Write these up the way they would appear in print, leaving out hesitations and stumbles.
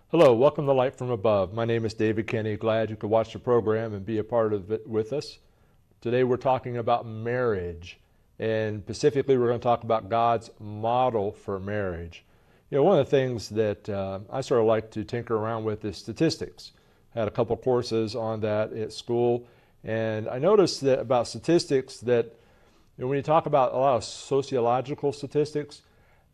Hello, welcome to Light from Above. My name is David Kenney. Glad you could watch the program and be a part of it with us. Today we're talking about marriage, and specifically we're going to talk about God's model for marriage. You know, one of the things that I sort of like to tinker around with is statistics. I had a couple courses on that at school, and I noticed that about statistics that when you talk about a lot of sociological statistics,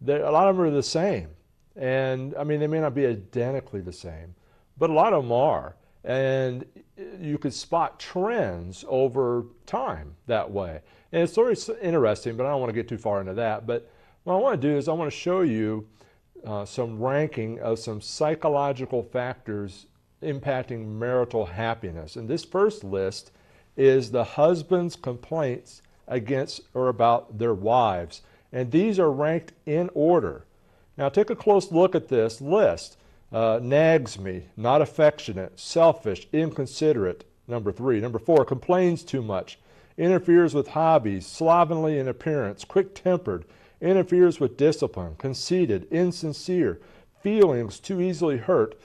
that a lot of them are the same. And I mean, they may not be identically the same, but a lot of them are. And you could spot trends over time that way. And it's sort of interesting, but I don't want to get too far into that. But what I want to do is I want to show you some ranking of some psychological factors impacting marital happiness. And this first list is the husband's complaints against or about their wives. And these are ranked in order. Now take a close look at this list. Nags me, not affectionate, selfish, inconsiderate, number 3. Number 4, complains too much, interferes with hobbies, slovenly in appearance, quick-tempered, interferes with discipline, conceited, insincere, feelings too easily hurt,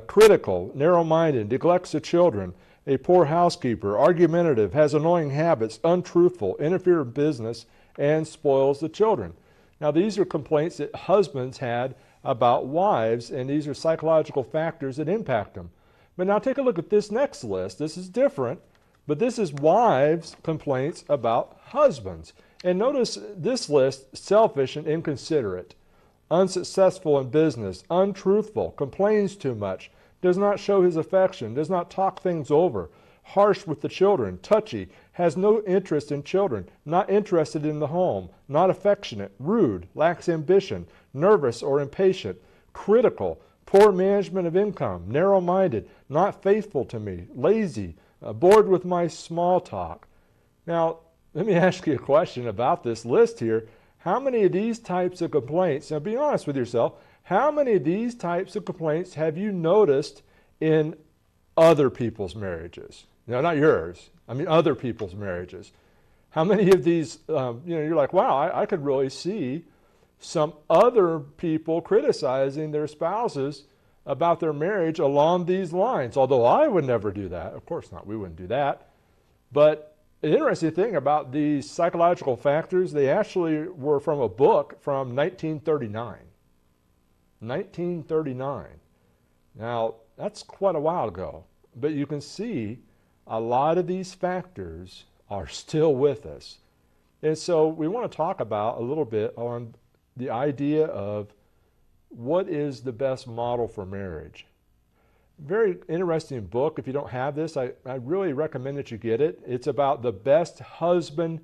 critical, narrow-minded, neglects the children, a poor housekeeper, argumentative, has annoying habits, untruthful, interferes in business, and spoils the children. Now, these are complaints that husbands had about wives, and these are psychological factors that impact them. But now take a look at this next list. This is different, but this is wives' complaints about husbands. And notice this list: selfish and inconsiderate, unsuccessful in business, untruthful, complains too much, does not show his affection, does not talk things over, harsh with the children, touchy, has no interest in children, not interested in the home, not affectionate, rude, lacks ambition, nervous or impatient, critical, poor management of income, narrow-minded, not faithful to me, lazy, bored with my small talk. Now, let me ask you a question about this list here. How many of these types of complaints, now be honest with yourself, how many of these types of complaints have you noticed in other people's marriages? No, not yours. I mean other people's marriages. How many of these, you're like, wow, I could really see some other people criticizing their spouses about their marriage along these lines. Although I would never do that. Of course not, we wouldn't do that. But an interesting thing about these psychological factors, they actually were from a book from 1939. 1939. Now, that's quite a while ago. But you can see a lot of these factors are still with us. And so we want to talk about a little bit on the idea of what is the best model for marriage. Very interesting book. If you don't have this, I really recommend that you get it. It's about the best husband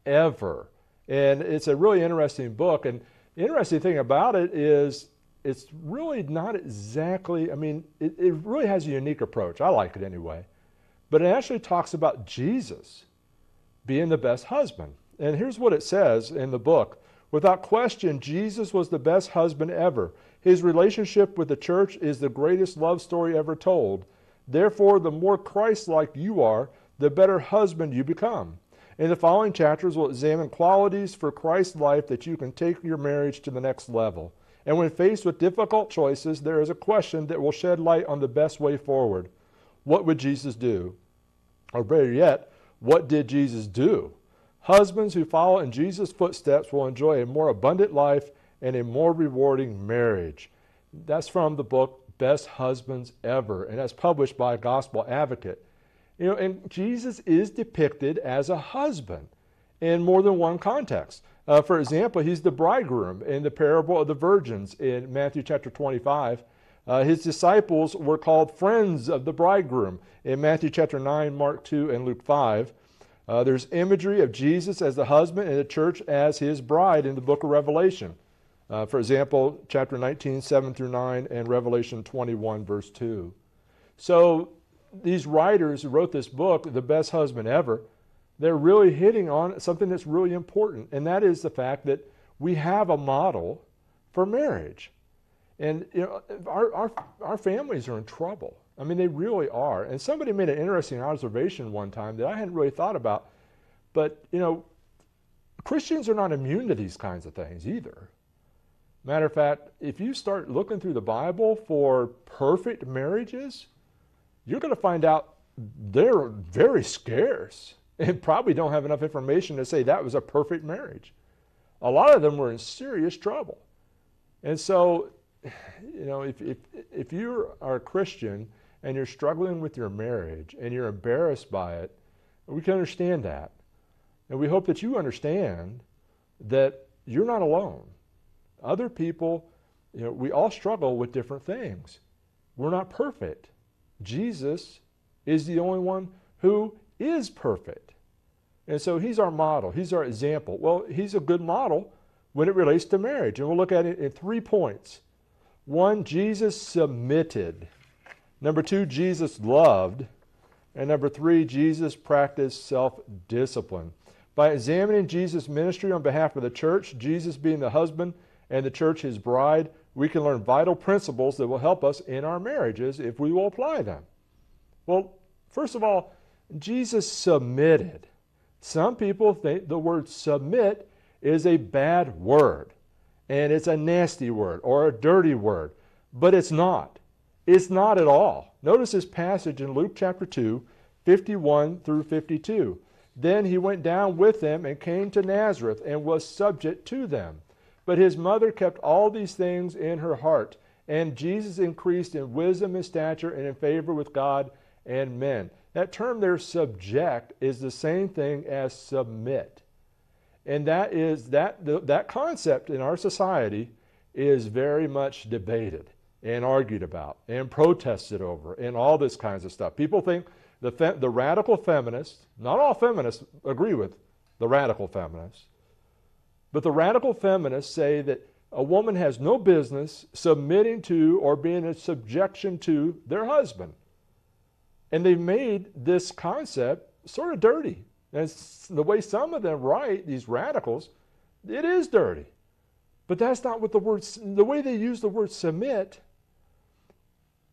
ever. And it's a really interesting book. And the interesting thing about it is it's really not exactly, it really has a unique approach. I like it anyway. But it actually talks about Jesus being the best husband. And here's what it says in the book. Without question, Jesus was the best husband ever. His relationship with the church is the greatest love story ever told. Therefore, the more Christ-like you are, the better husband you become. In the following chapters, we'll examine qualities for Christ's life that you can take your marriage to the next level. And when faced with difficult choices, there is a question that will shed light on the best way forward. What would Jesus do? Or better yet, what did Jesus do? Husbands who follow in Jesus' footsteps will enjoy a more abundant life and a more rewarding marriage. That's from the book Best Husbands Ever, and that's published by Gospel Advocate. And Jesus is depicted as a husband in more than one context. For example, he's the bridegroom in the parable of the virgins in Matthew chapter 25. His disciples were called friends of the bridegroom in Matthew chapter 9, Mark 2, and Luke 5. There's imagery of Jesus as the husband and the church as his bride in the book of Revelation. For example, chapter 19, 7 through 9, and Revelation 21, verse 2. So these writers who wrote this book, The Best Husband Ever, they're really hitting on something that's really important, and that is the fact that we have a model for marriage. And our families are in trouble. They really are. And somebody made an interesting observation one time that I hadn't really thought about. But, Christians are not immune to these kinds of things either. Matter of fact, if you start looking through the Bible for perfect marriages, you're going to find out they're very scarce and probably don't have enough information to say that was a perfect marriage. A lot of them were in serious trouble. And so, if you are a Christian and you're struggling with your marriage and you're embarrassed by it, we can understand that. And we hope that you understand that you're not alone. Other people, we all struggle with different things. We're not perfect. Jesus is the only one who is perfect. And so he's our model. He's our example. Well, he's a good model when it relates to marriage. And we'll look at it in 3 points. 1, Jesus submitted. Number 2, Jesus loved. And number 3, Jesus practiced self-discipline. By examining Jesus' ministry on behalf of the church, Jesus being the husband and the church his bride, we can learn vital principles that will help us in our marriages if we will apply them. Well, first of all, Jesus submitted. Some people think the word submit is a bad word, and it's a nasty word or a dirty word, but it's not. It's not at all. Notice this passage in Luke chapter 2, 51 through 52. Then he went down with them and came to Nazareth and was subject to them. But his mother kept all these things in her heart, and Jesus increased in wisdom and stature and in favor with God and men. That term there, subject, is the same thing as submit. And that concept in our society is very much debated and argued about and protested over and all this kinds of stuff. People think the radical feminists, not all feminists agree with the radical feminists, but the radical feminists say that a woman has no business submitting to or being in subjection to their husband. And they've made this concept sort of dirty. And it's the way some of them write, these radicals, it is dirty. But that's not what the way they use the word submit,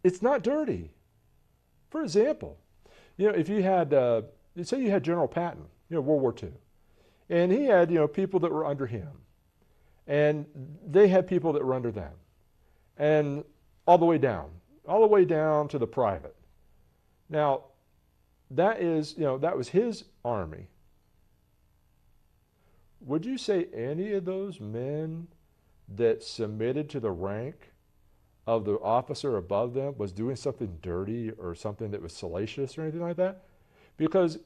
it's not dirty. For example, if you had, say you had General Patton, World War II, and he had, people that were under him, and they had people that were under them, and all the way down to the private. Now, that was his army. Would you say any of those men that submitted to the rank of the officer above them was doing something dirty or something that was salacious or anything like that? Because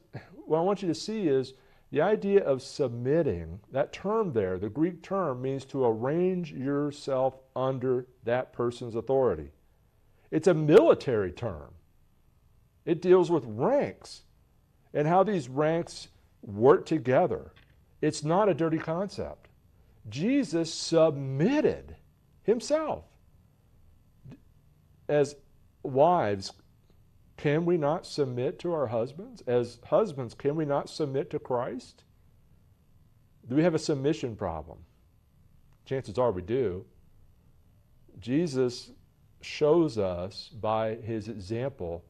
what I want you to see is the idea of submitting, that term there, the Greek term, means to arrange yourself under that person's authority. It's a military term. It deals with ranks and how these ranks work together. It's not a dirty concept. Jesus submitted himself. As wives, can we not submit to our husbands? As husbands, can we not submit to Christ? Do we have a submission problem? Chances are we do. Jesus shows us by his example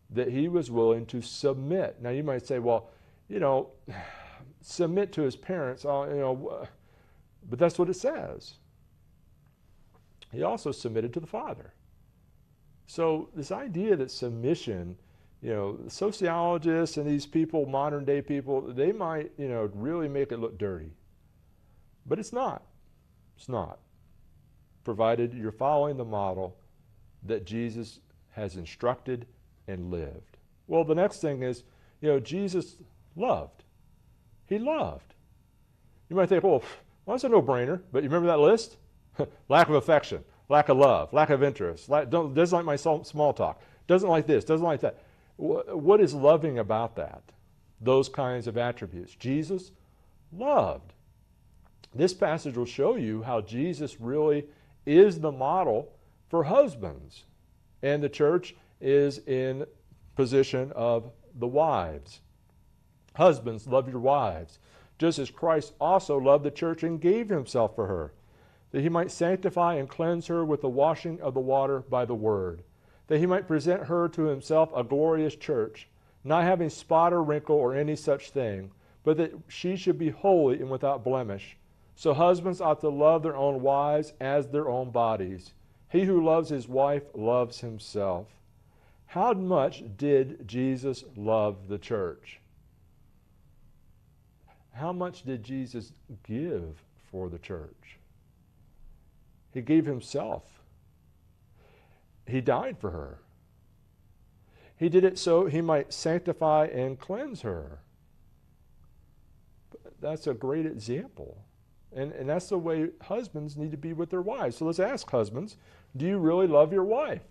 that he was willing to submit. Now you might say, well, submit to his parents, but that's what it says. He also submitted to the Father. So this idea that submission, sociologists and these people, modern day people, they might, really make it look dirty. But it's not. It's not. Provided you're following the model that Jesus has instructed and lived. Well, the next thing is, Jesus loved. He loved. You might think, well, that's a no-brainer, but you remember that list? Lack of affection, lack of love, lack of interest, doesn't like my small talk, doesn't like this, doesn't like that. What is loving about that? Those kinds of attributes. Jesus loved. This passage will show you how Jesus really is the model for husbands, and the church is in position of the wives. Husbands, love your wives, just as Christ also loved the church and gave himself for her, that he might sanctify and cleanse her with the washing of the water by the word, that he might present her to himself a glorious church, not having spot or wrinkle or any such thing, but that she should be holy and without blemish. So husbands ought to love their own wives as their own bodies. He who loves his wife loves himself. How much did Jesus love the church? How much did Jesus give for the church? He gave himself. He died for her. He did it so he might sanctify and cleanse her. That's a great example. And that's the way husbands need to be with their wives. So let's ask husbands, do you really love your wife?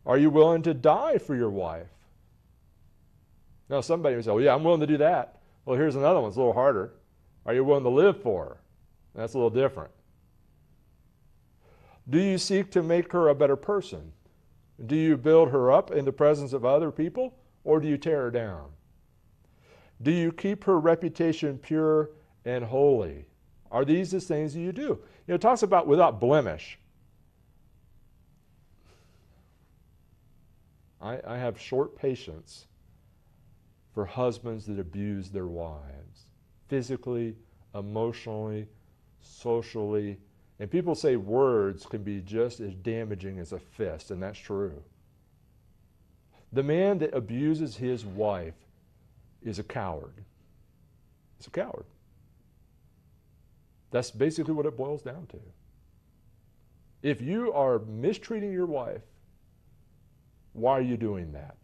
Are you willing to die for your wife? Now somebody would say, well, yeah, I'm willing to do that. Well, here's another one. It's a little harder. Are you willing to live for her? That's a little different. Do you seek to make her a better person? Do you build her up in the presence of other people, or do you tear her down? Do you keep her reputation pure and holy? Are these the things that you do? It talks about without blemish. I have short patience for husbands that abuse their wives, physically, emotionally, socially. And people say words can be just as damaging as a fist, and that's true. The man that abuses his wife is a coward. He's a coward. That's basically what it boils down to. If you are mistreating your wife, why are you doing that?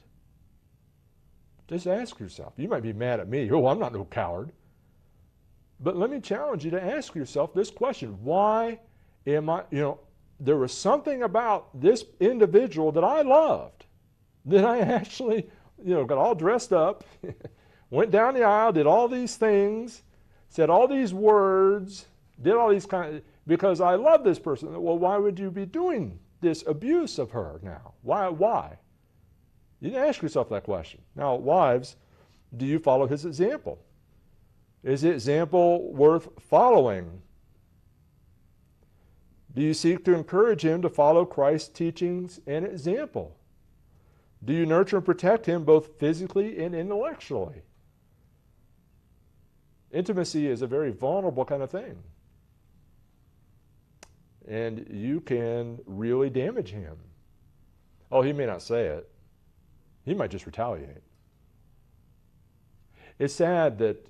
Just ask yourself. You might be mad at me. Oh, I'm not no coward. But let me challenge you to ask yourself this question. Why am I, there was something about this individual that I loved, that I actually, got all dressed up, went down the aisle, did all these things, said all these words, did all these because I love this person. Well, why would you be doing this abuse of her now? Why? You didn't ask yourself that question. Now, wives, do you follow his example? Is the example worth following? Do you seek to encourage him to follow Christ's teachings and example? Do you nurture and protect him both physically and intellectually? Intimacy is a very vulnerable kind of thing. And you can really damage him. Oh, he may not say it. He might just retaliate. It's sad that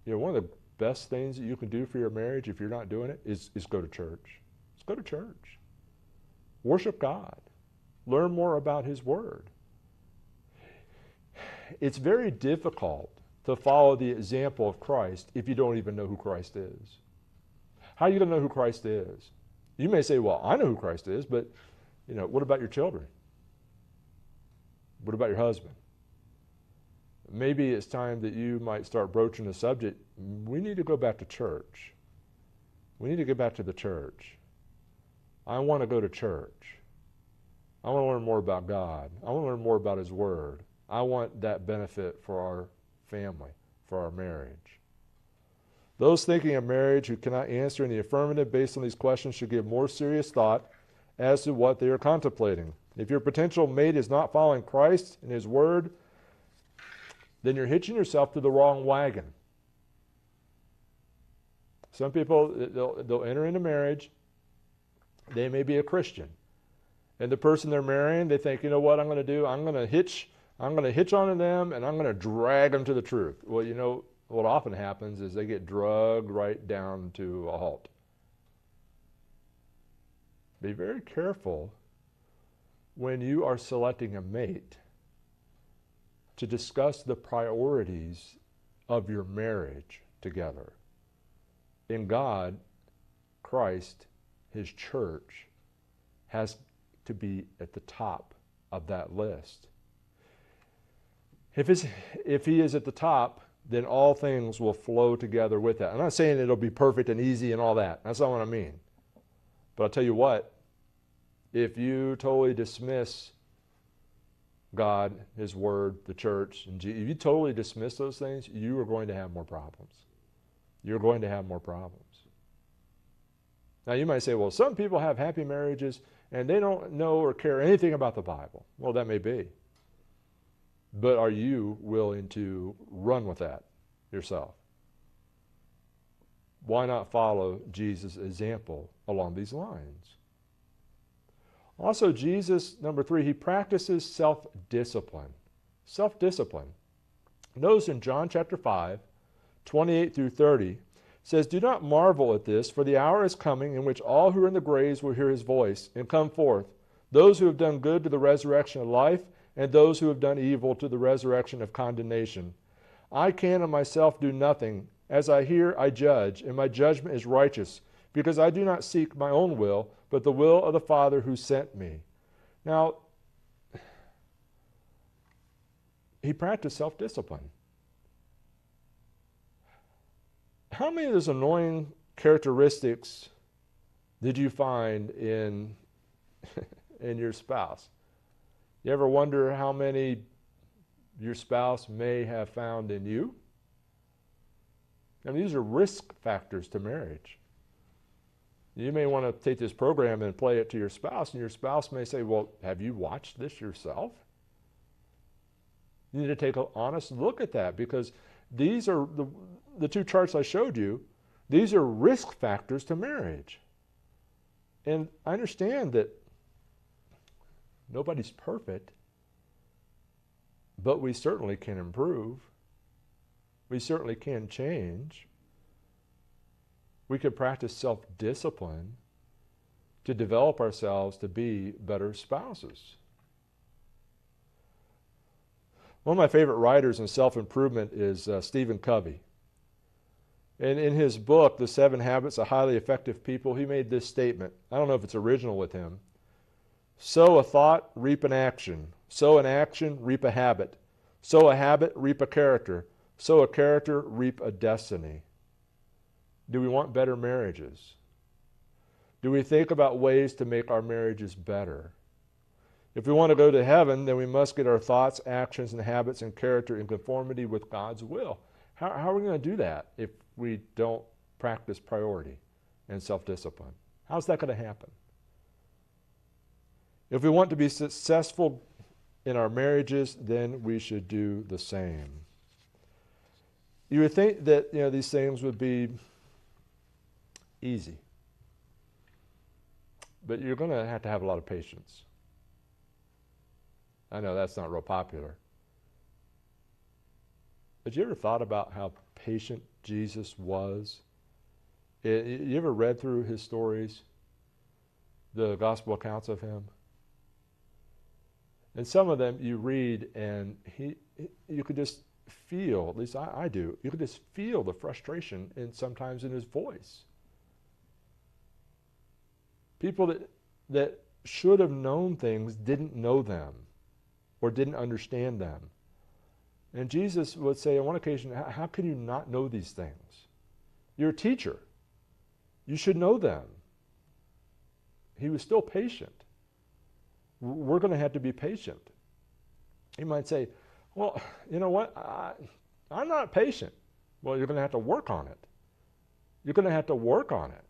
one of the best things that you can do for your marriage, if you're not doing it, is go to church. Just go to church. Worship God. Learn more about his word. It's very difficult to follow the example of Christ if you don't even know who Christ is. How are you going to know who Christ is? You may say, well, I know who Christ is, but what about your children? What about your husband? Maybe it's time that you might start broaching the subject. We need to go back to church. We need to get back to the church. I want to go to church. I want to learn more about God. I want to learn more about his word. I want that benefit for our family, for our marriage. Those thinking of marriage who cannot answer in the affirmative based on these questions should give more serious thought as to what they are contemplating. If your potential mate is not following Christ and his word, then you're hitching yourself to the wrong wagon. Some people, they'll enter into marriage. They may be a Christian. And the person they're marrying, they think, what I'm going to do? I'm going to hitch onto them, and I'm going to drag them to the truth. Well, what often happens is they get drugged right down to a halt. Be very careful when you are selecting a mate to discuss the priorities of your marriage together. In God, Christ, his church, has to be at the top of that list. If he is at the top, then all things will flow together with that. I'm not saying it'll be perfect and easy and all that. That's not what I mean. But I'll tell you what, if you totally dismiss God, his word, the church, and if you totally dismiss those things, you are going to have more problems. You're going to have more problems. Now you might say, well, some people have happy marriages and they don't know or care anything about the Bible. Well, that may be. But are you willing to run with that yourself? why not follow Jesus' example along these lines? Also, Jesus, number 3, he practices self-discipline. Self-discipline. Notice in John chapter 5, 28 through 30, says, "Do not marvel at this, for the hour is coming in which all who are in the graves will hear his voice and come forth, those who have done good to the resurrection of life, and those who have done evil to the resurrection of condemnation. I can of myself do nothing. As I hear, I judge, and my judgment is righteous, because I do not seek my own will, but the will of the Father who sent me." Now, he practiced self-discipline. How many of those annoying characteristics did you find in your spouse? You ever wonder how many your spouse may have found in you? I mean, these are risk factors to marriage. You may want to take this program and play it to your spouse, and your spouse may say, "Well, have you watched this yourself?" You need to take an honest look at that, because these are the 2 charts I showed you. These are risk factors to marriage. And I understand that nobody's perfect, but we certainly can improve. We certainly can change. We can practice self-discipline to develop ourselves to be better spouses. One of my favorite writers in self-improvement is Stephen Covey. And in his book, The 7 Habits of Highly Effective People, he made this statement. I don't know if it's original with him. "Sow a thought, reap an action. Sow an action, reap a habit. Sow a habit, reap a character. Sow a character, reap a destiny." Do we want better marriages? Do we think about ways to make our marriages better? If we want to go to heaven, then we must get our thoughts, actions, and habits and character in conformity with God's will. How are we going to do that if we don't practice priority and self-discipline? How's that going to happen? If we want to be successful in our marriages, then we should do the same. You would think that these things would be easy, but you're going to have a lot of patience. I know that's not real popular. But you ever thought about how patient Jesus was? You ever read through his stories, the gospel accounts of him? And some of them you read and you could just feel, at least I do, you could just feel the frustration sometimes in his voice. People that should have known things didn't know them or didn't understand them. And Jesus would say on one occasion, "How can you not know these things? You're a teacher. You should know them." He was still patient. We're going to have to be patient. He might say, "Well, you know what? I'm not patient." Well, you're going to have to work on it. You're going to have to work on it.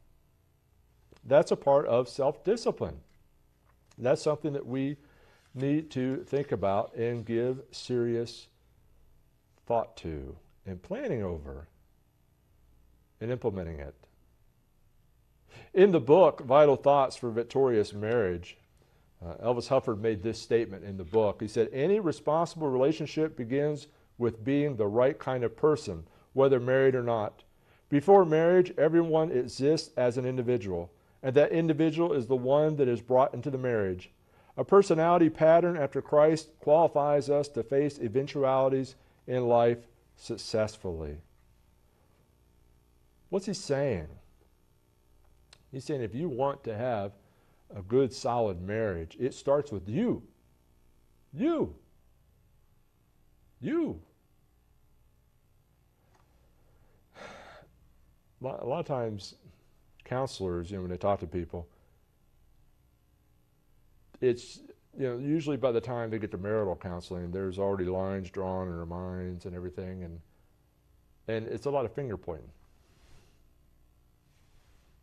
That's a part of self-discipline. That's something that we need to think about and give serious thought to and planning over and implementing it. In the book, Vital Thoughts for Victorious Marriage, Elvis Hufford made this statement in the book. He said, "Any responsible relationship begins with being the right kind of person, whether married or not. Before marriage, everyone exists as an individual, and that individual is the one that is brought into the marriage. A personality pattern after Christ qualifies us to face eventualities in life successfully." What's he saying? He's saying if you want to have a good, solid marriage, it starts with you. You. A lot of times, counselors, when they talk to people, it's, usually by the time they get to marital counseling, there's already lines drawn in their minds and everything, and it's a lot of finger pointing.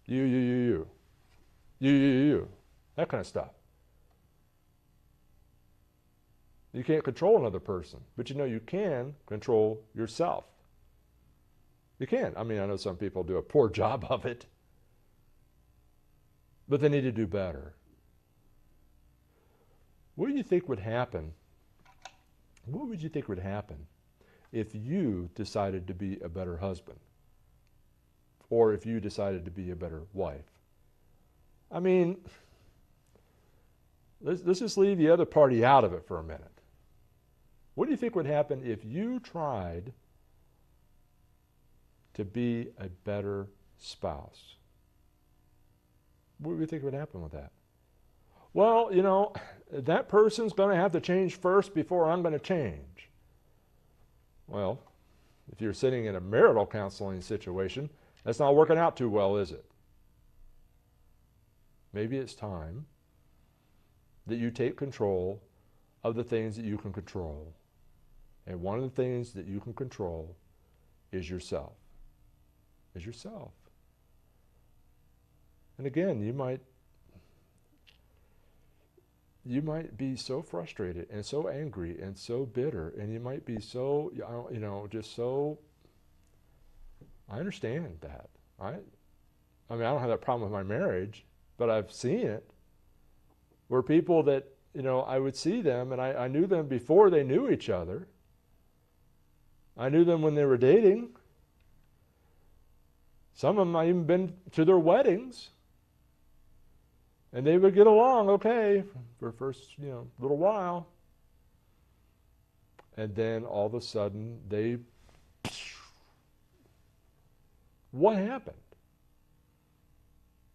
You. That kind of stuff. You can't control another person, but you can control yourself. You can. I mean, I know some people do a poor job of it, but they need to do better. What do you think would happen? What would you think would happen if you decided to be a better husband? Or if you decided to be a better wife? I mean, let's just leave the other party out of it for a minute. What do you think would happen if you tried to be a better spouse? What do you think would happen with that? Well, you know, that person's going to have to change first before I'm going to change. Well, if you're sitting in a marital counseling situation, that's not working out too well, is it? Maybe it's time that you take control of the things that you can control. And one of the things that you can control is yourself. Is yourself. And again, you might be so frustrated and so angry and so bitter, and you might be so, you know, just so, I understand that. I mean, I don't have that problem with my marriage, but I've seen it where people that, you know, I would see them, and I knew them before they knew each other. I knew them when they were dating. Some of them I even been to their weddings. And they would get along okay for the first, you know, little while. And then all of a sudden what happened?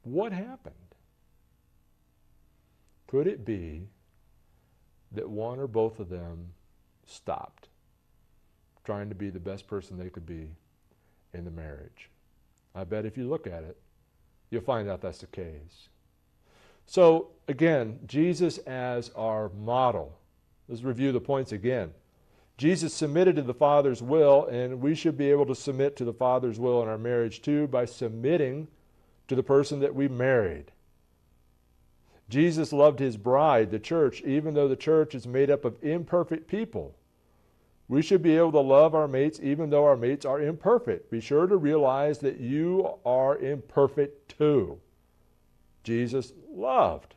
What happened? Could it be that one or both of them stopped trying to be the best person they could be in the marriage? I bet if you look at it, you'll find out that's the case. So again, Jesus as our model. Let's review the points again. Jesus submitted to the Father's will, and we should be able to submit to the Father's will in our marriage too by submitting to the person that we married. Jesus loved his bride, the church, even though the church is made up of imperfect people. We should be able to love our mates even though our mates are imperfect. Be sure to realize that you are imperfect too. Jesus loved.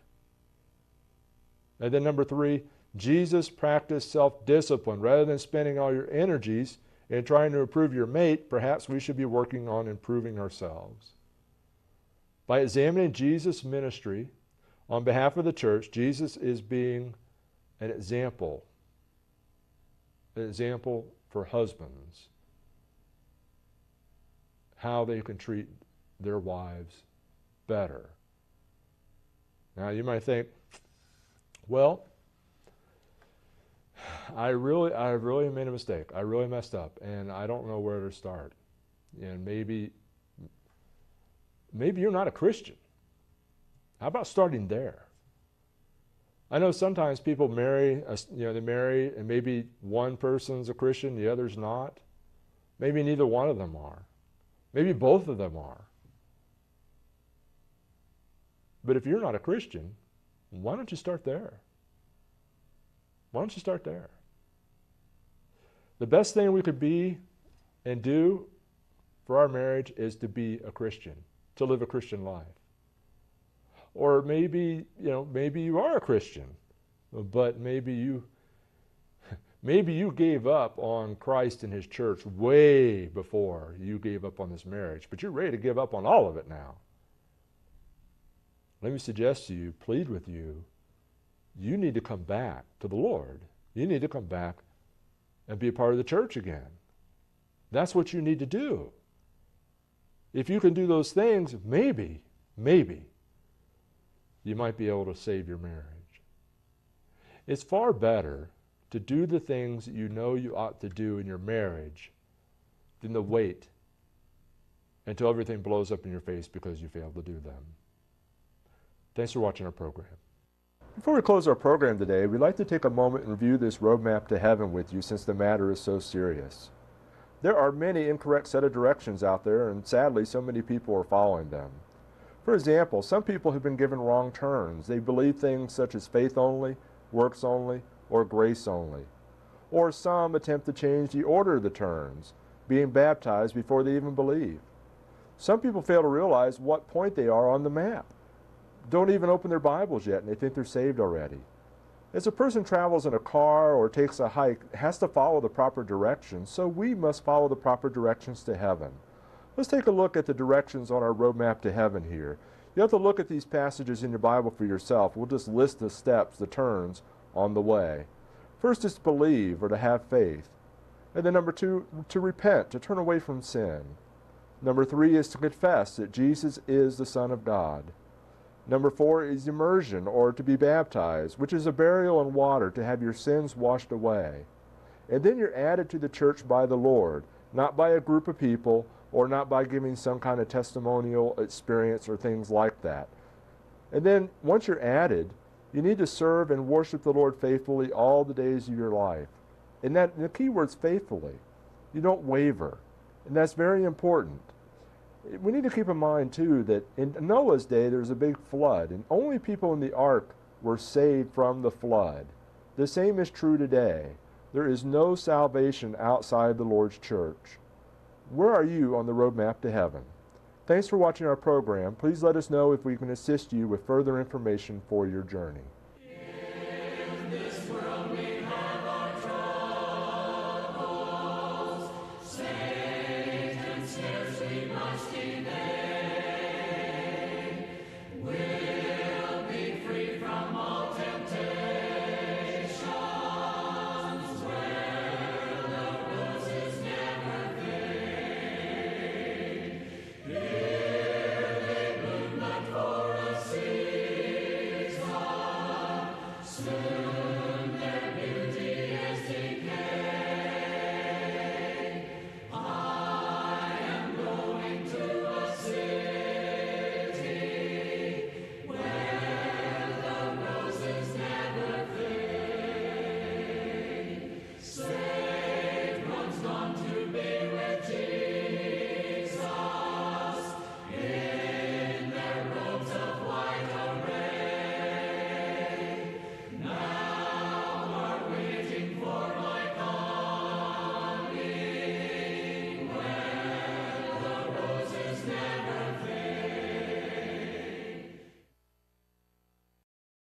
And then number 3, Jesus practiced self-discipline. Rather than spending all your energies in trying to improve your mate, perhaps we should be working on improving ourselves. By examining Jesus' ministry on behalf of the church, Jesus is being an example for husbands, how they can treat their wives better. Now you might think, well, I really made a mistake. I really messed up, and I don't know where to start. And maybe you're not a Christian. How about starting there? I know sometimes people marry, they marry, and maybe one person's a Christian, the other's not. Maybe neither one of them are. Maybe both of them are. But if you're not a Christian, why don't you start there? Why don't you start there? The best thing we could be and do for our marriage is to be a Christian, to live a Christian life. Or maybe you are a Christian, but maybe you gave up on Christ and his church way before you gave up on this marriage, but you're ready to give up on all of it now. Let me suggest to you, plead with you, you need to come back to the Lord. You need to come back and be a part of the church again. That's what you need to do. If you can do those things, maybe you might be able to save your marriage. It's far better to do the things that you know you ought to do in your marriage than to wait until everything blows up in your face because you failed to do them. Thanks for watching our program. Before we close our program today, we'd like to take a moment and review this roadmap to heaven with you since the matter is so serious. There are many incorrect set of directions out there, and sadly so many people are following them. For example, some people have been given wrong turns. They believe things such as faith only, works only, or grace only. Or some attempt to change the order of the turns. being baptized before they even believe. Some people fail to realize what point they are on the map. Don't even open their Bibles yet, and they think they're saved already. As a person travels in a car or takes a hike, it has to follow the proper directions, so we must follow the proper directions to heaven. Let's take a look at the directions on our roadmap to heaven here. You have to look at these passages in your Bible for yourself. We'll just list the steps, the turns on the way. First is to believe or to have faith. And then number 2, to repent, to turn away from sin. Number 3 is to confess that Jesus is the Son of God. Number 4 is immersion, or to be baptized, which is a burial in water to have your sins washed away. And then you're added to the church by the Lord, not by a group of people, or not by giving some kind of testimonial experience or things like that. And then once you're added, you need to serve and worship the Lord faithfully all the days of your life. And the key word's faithfully. You don't waver. And that's very important. We need to keep in mind, too, that in Noah's day there was a big flood, and only people in the ark were saved from the flood. The same is true today. There is no salvation outside the Lord's church. Where are you on the roadmap to heaven? Thanks for watching our program. Please let us know if we can assist you with further information for your journey. In this world we